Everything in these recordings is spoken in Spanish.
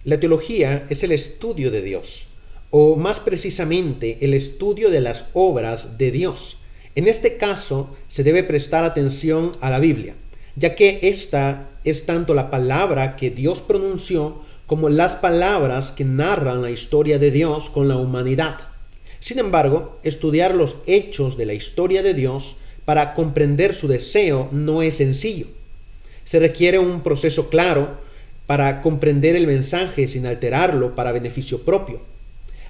La teología es el estudio de Dios, o más precisamente el estudio de las obras de Dios. En este caso se debe prestar atención a la Biblia, ya que esta es tanto la palabra que Dios pronunció como las palabras que narran la historia de Dios con la humanidad. Sin embargo, estudiar los hechos de la historia de Dios para comprender su deseo no es sencillo. Se requiere un proceso claro para comprender el mensaje sin alterarlo para beneficio propio.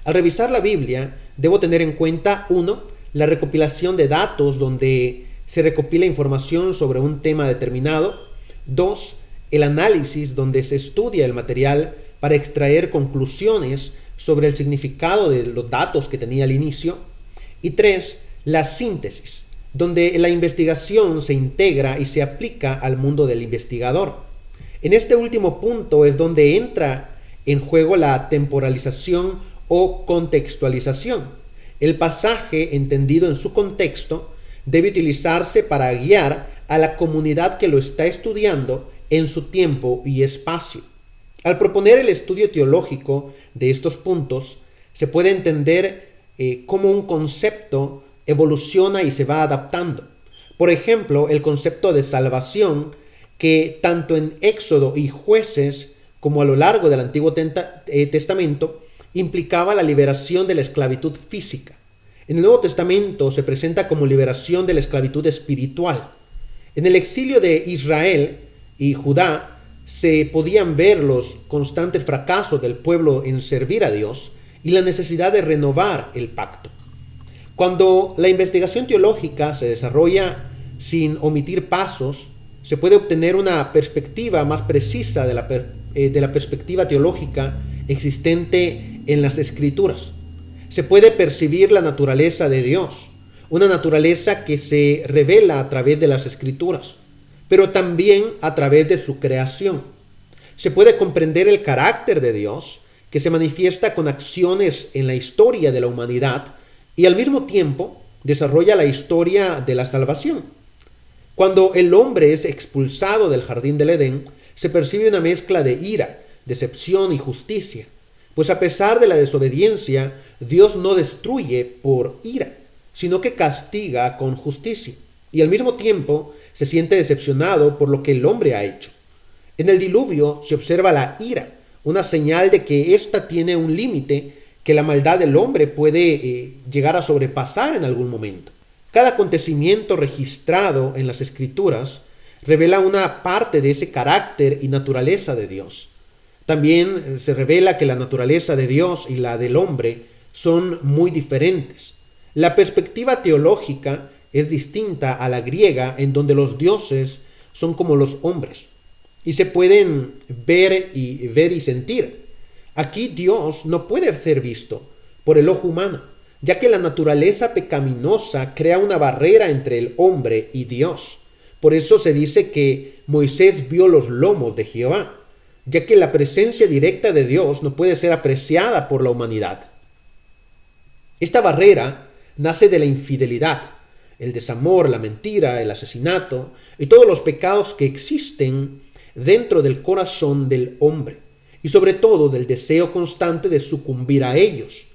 Al revisar la Biblia, debo tener en cuenta, 1, la recopilación de datos donde se recopila información sobre un tema determinado. 2, el análisis donde se estudia el material para extraer conclusiones sobre el significado de los datos que tenía al inicio. Y 3, la síntesis, donde la investigación se integra y se aplica al mundo del investigador. En este último punto es donde entra en juego la temporalización o contextualización. El pasaje, entendido en su contexto, debe utilizarse para guiar a la comunidad que lo está estudiando en su tiempo y espacio. Al proponer el estudio teológico de estos puntos, se puede entender cómo un concepto evoluciona y se va adaptando. Por ejemplo, el concepto de salvación, que tanto en Éxodo y Jueces como a lo largo del Antiguo Testamento implicaba la liberación de la esclavitud física. En el Nuevo Testamento se presenta como liberación de la esclavitud espiritual. En el exilio de Israel y Judá se podían ver los constantes fracasos del pueblo en servir a Dios y la necesidad de renovar el pacto. Cuando la investigación teológica se desarrolla sin omitir pasos, se puede obtener una perspectiva más precisa de la perspectiva teológica existente en las Escrituras. Se puede percibir la naturaleza de Dios, una naturaleza que se revela a través de las Escrituras, pero también a través de su creación. Se puede comprender el carácter de Dios, que se manifiesta con acciones en la historia de la humanidad y al mismo tiempo desarrolla la historia de la salvación. Cuando el hombre es expulsado del jardín del Edén, se percibe una mezcla de ira, decepción y justicia, pues a pesar de la desobediencia, Dios no destruye por ira, sino que castiga con justicia, y al mismo tiempo se siente decepcionado por lo que el hombre ha hecho. En el diluvio se observa la ira, una señal de que ésta tiene un límite que la maldad del hombre puede llegar a sobrepasar en algún momento. Cada acontecimiento registrado en las Escrituras revela una parte de ese carácter y naturaleza de Dios. También se revela que la naturaleza de Dios y la del hombre son muy diferentes. La perspectiva teológica es distinta a la griega, en donde los dioses son como los hombres y se pueden ver y sentir. Aquí Dios no puede ser visto por el ojo humano, ya que la naturaleza pecaminosa crea una barrera entre el hombre y Dios. Por eso se dice que Moisés vio los lomos de Jehová, ya que la presencia directa de Dios no puede ser apreciada por la humanidad. Esta barrera nace de la infidelidad, el desamor, la mentira, el asesinato y todos los pecados que existen dentro del corazón del hombre y sobre todo del deseo constante de sucumbir a ellos.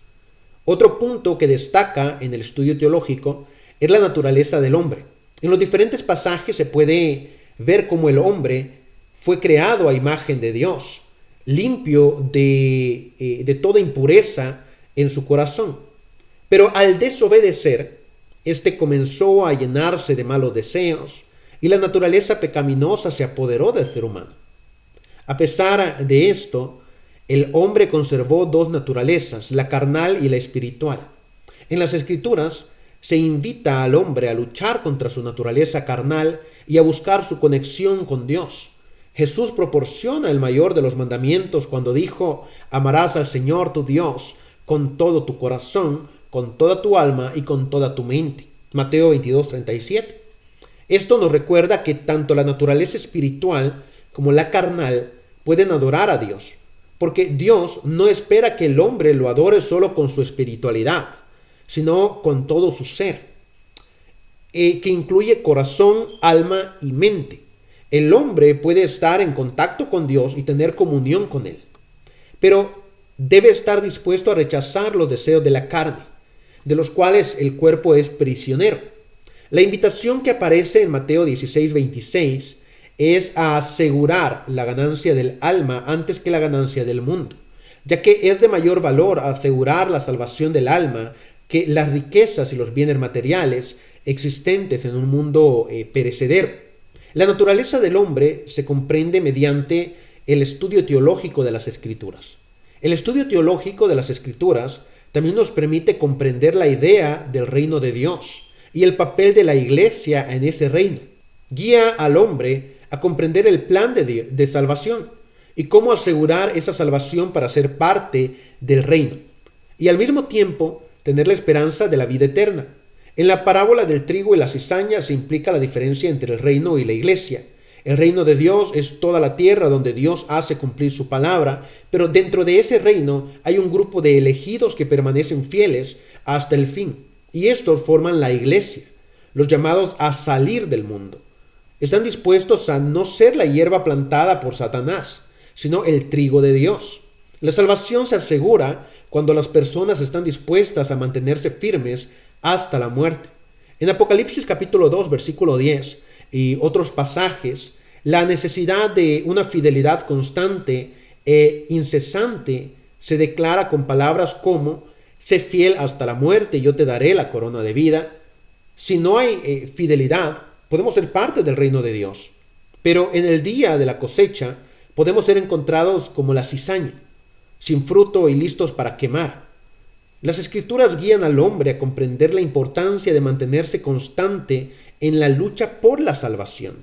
Otro punto que destaca en el estudio teológico es la naturaleza del hombre. En los diferentes pasajes se puede ver cómo el hombre fue creado a imagen de Dios, limpio de toda impureza en su corazón. Pero al desobedecer, éste comenzó a llenarse de malos deseos y la naturaleza pecaminosa se apoderó del ser humano. A pesar de esto, el hombre conservó dos naturalezas, la carnal y la espiritual. En las Escrituras se invita al hombre a luchar contra su naturaleza carnal y a buscar su conexión con Dios. Jesús proporciona el mayor de los mandamientos cuando dijo: amarás al Señor tu Dios con todo tu corazón, con toda tu alma y con toda tu mente. Mateo 22:37. Esto nos recuerda que tanto la naturaleza espiritual como la carnal pueden adorar a Dios, porque Dios no espera que el hombre lo adore solo con su espiritualidad, sino con todo su ser, que incluye corazón, alma y mente. El hombre puede estar en contacto con Dios y tener comunión con Él, pero debe estar dispuesto a rechazar los deseos de la carne, de los cuales el cuerpo es prisionero. La invitación que aparece en Mateo 16:26 es a asegurar la ganancia del alma antes que la ganancia del mundo, ya que es de mayor valor asegurar la salvación del alma que las riquezas y los bienes materiales existentes en un mundo perecedero. La naturaleza del hombre se comprende mediante el estudio teológico de las Escrituras. El estudio teológico de las Escrituras también nos permite comprender la idea del reino de Dios y el papel de la iglesia en ese reino. Guía al hombre a comprender el plan de salvación y cómo asegurar esa salvación para ser parte del reino. Y al mismo tiempo tener la esperanza de la vida eterna. En la parábola del trigo y la cizaña se implica la diferencia entre el reino y la iglesia. El reino de Dios es toda la tierra donde Dios hace cumplir su palabra, pero dentro de ese reino hay un grupo de elegidos que permanecen fieles hasta el fin. Y estos forman la iglesia, los llamados a salir del mundo. Están dispuestos a no ser la hierba plantada por Satanás, sino el trigo de Dios. La salvación se asegura cuando las personas están dispuestas a mantenerse firmes hasta la muerte. En Apocalipsis capítulo 2, versículo 10 y otros pasajes, la necesidad de una fidelidad constante e incesante se declara con palabras como: sé fiel hasta la muerte y yo te daré la corona de vida. Si no hay fidelidad, podemos ser parte del reino de Dios. Pero en el día de la cosecha podemos ser encontrados como la cizaña, sin fruto y listos para quemar. Las Escrituras guían al hombre a comprender la importancia de mantenerse constante en la lucha por la salvación,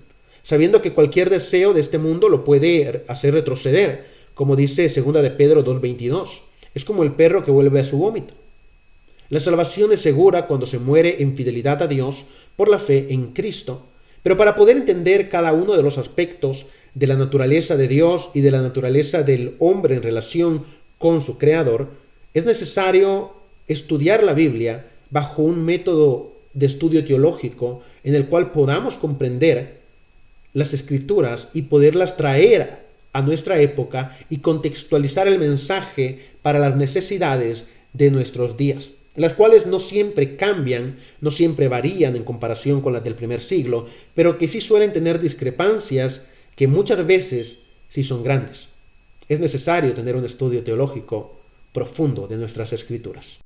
sabiendo que cualquier deseo de este mundo lo puede hacer retroceder, como dice 2 de Pedro 2:22. Es como el perro que vuelve a su vómito. La salvación es segura cuando se muere en fidelidad a Dios por la fe en Cristo. Pero para poder entender cada uno de los aspectos de la naturaleza de Dios y de la naturaleza del hombre en relación con su Creador, es necesario estudiar la Biblia bajo un método de estudio teológico en el cual podamos comprender las Escrituras y poderlas traer a nuestra época y contextualizar el mensaje para las necesidades de nuestros días, las cuales no siempre cambian, no siempre varían en comparación con las del primer siglo, pero que sí suelen tener discrepancias que muchas veces sí son grandes. Es necesario tener un estudio teológico profundo de nuestras Escrituras.